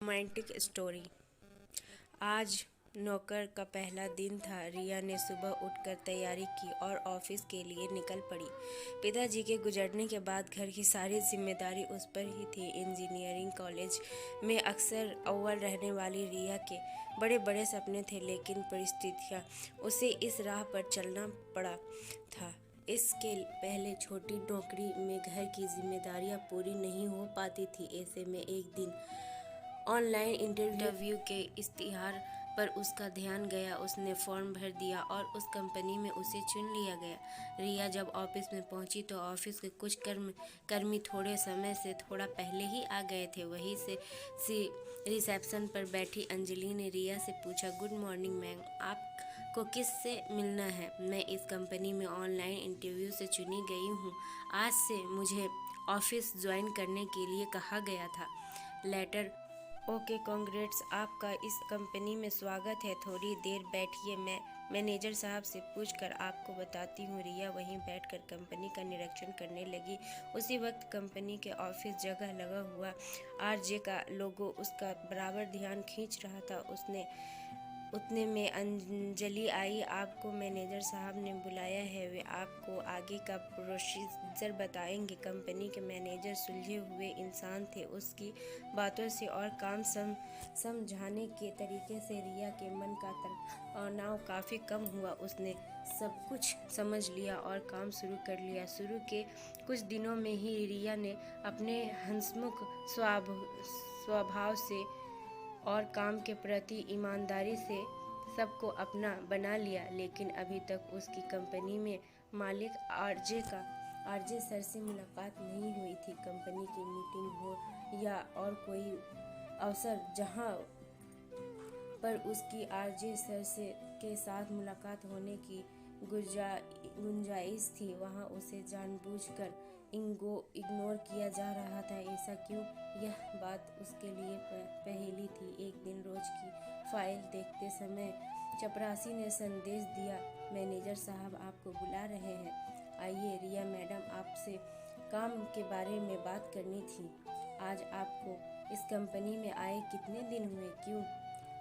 Romantic story. आज नौकर का पहला दिन था। रिया ने सुबह उठकर तैयारी की और ऑफिस के लिए निकल पड़ी। पिताजी के गुजरने के बाद घर की सारी जिम्मेदारी उस पर ही थी। इंजीनियरिंग कॉलेज में अक्सर अव्वल रहने वाली रिया के बड़े बड़े सपने थे, लेकिन परिस्थितियाँ उसे इस राह पर चलना पड़ा था। इसके पहले छोटी नौकरी में घर की जिम्मेदारियां पूरी नहीं हो पाती थी। ऐसे में एक दिन ऑनलाइन इंटरव्यू के इश्तिहार पर उसका ध्यान गया। उसने फॉर्म भर दिया और उस कंपनी में उसे चुन लिया गया। रिया जब ऑफिस में पहुंची तो ऑफिस के कुछ कर्मी थोड़े समय से थोड़ा पहले ही आ गए थे। वहीं से रिसेप्शन पर बैठी अंजलि ने रिया से पूछा, गुड मॉर्निंग मैम, आपको किससे मिलना है? मैं इस कंपनी में ऑनलाइन इंटरव्यू से चुनी गई हूँ। आज से मुझे ऑफिस ज्वाइन करने के लिए कहा गया था। लेटर ओके, कांग्रेट्स, आपका इस कंपनी में स्वागत है। थोड़ी देर बैठिए, मैं मैनेजर साहब से पूछकर आपको बताती हूँ। रिया वहीं बैठकर कंपनी का निरीक्षण करने लगी। उसी वक्त कंपनी के ऑफिस जगह लगा हुआ आरजे का लोगो उसका बराबर ध्यान खींच रहा था। उतने में अंजलि आई। आपको मैनेजर साहब ने बुलाया है, वे आपको आगे का प्रोसीजर बताएंगे। कंपनी के मैनेजर सुलझे हुए इंसान थे। उसकी बातों से और काम समझाने के तरीके से रिया के मन का तनाव काफ़ी कम हुआ। उसने सब कुछ समझ लिया और काम शुरू कर लिया। शुरू के कुछ दिनों में ही रिया ने अपने हंसमुख स्वभाव से और काम के प्रति ईमानदारी से सबको अपना बना लिया। लेकिन अभी तक उसकी कंपनी में मालिक आरजे सर से मुलाकात नहीं हुई थी। कंपनी की मीटिंग हो या और कोई अवसर जहां पर उसकी आरजे सर के साथ मुलाकात होने की गुंजाइश थी, वहां उसे जानबूझकर इग्नोर किया जा रहा था। ऐसा क्यों? यह बात उसके लिए पहेली थी। एक दिन रोज की फाइल देखते समय चपरासी ने संदेश दिया, मैनेजर साहब आपको बुला रहे हैं, आइए। रिया मैडम, आपसे काम के बारे में बात करनी थी। आज आपको इस कंपनी में आए कितने दिन हुए? क्यों,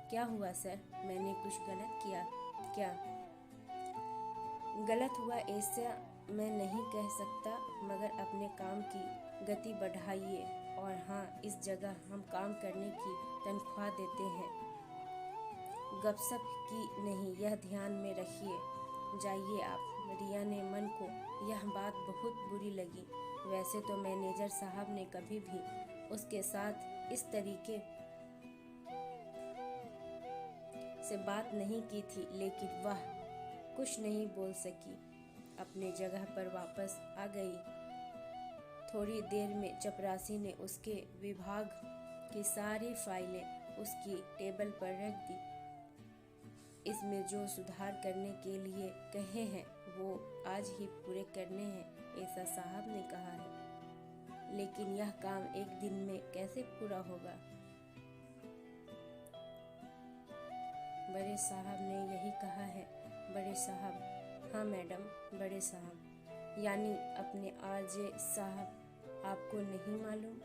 क्या हुआ सर? मैंने कुछ गलत किया क्या? गलत हुआ ऐसा मैं नहीं कह सकता, मगर अपने काम की गति बढ़ाइए। और हाँ, इस जगह हम काम करने की तनख्वाह देते हैं, गपशप की नहीं, यह ध्यान में रखिए। जाइए आप। रिया ने मन को यह बात बहुत बुरी लगी। वैसे तो मैनेजर साहब ने कभी भी उसके साथ इस तरीके से बात नहीं की थी, लेकिन वह कुछ नहीं बोल सकी। अपने जगह पर वापस आ गई। थोड़ी देर में चपरासी ने उसके विभाग की सारी फाइलें उसकी टेबल पर रख दी। इसमें जो सुधार करने के लिए कहे हैं वो आज ही पूरे करने हैं, ऐसा साहब ने कहा है। लेकिन यह काम एक दिन में कैसे पूरा होगा? बड़े साहब ने यही कहा है। बड़े साहब? हाँ मैडम, बड़े साहब। यानी अपने आरजे साहब आपको नहीं मालूम?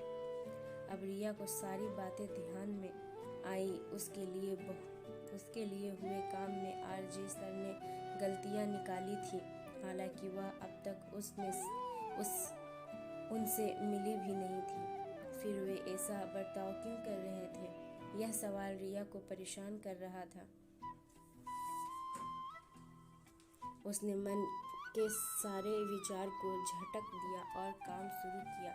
अब रिया को सारी बातें ध्यान में आई। उसके लिए हुए काम में आरजे सर ने गलतियां निकाली थी। हालांकि वह अब तक उनसे मिली भी नहीं थी। फिर वे ऐसा बर्ताव क्यों कर रहे थे? यह सवाल रिया को परेशान कर रहा था। उसने मन के सारे विचार को झटक दिया और काम शुरू किया।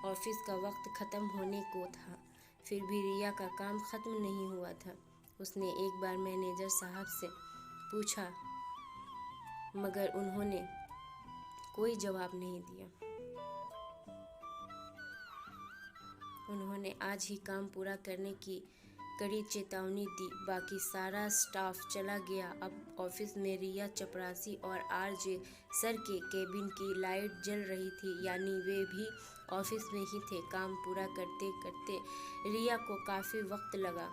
ऑफिस का वक्त खत्म होने को था, फिर भी रिया का काम खत्म नहीं हुआ था। उसने एक बार मैनेजर साहब से पूछा, मगर उन्होंने कोई जवाब नहीं दिया। उन्होंने आज ही काम पूरा करने की कड़ी चेतावनी दी। बाकी सारा स्टाफ चला गया। अब ऑफिस में रिया, चपरासी और आरजे सर के केबिन की लाइट जल रही थी, यानी वे भी ऑफिस में ही थे। काम पूरा करते करते रिया को काफ़ी वक्त लगा।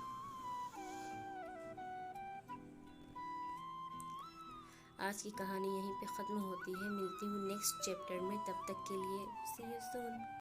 आज की कहानी यहीं पे ख़त्म होती है। मिलती हूँ नेक्स्ट चैप्टर में, तब तक के लिए सी यू सून।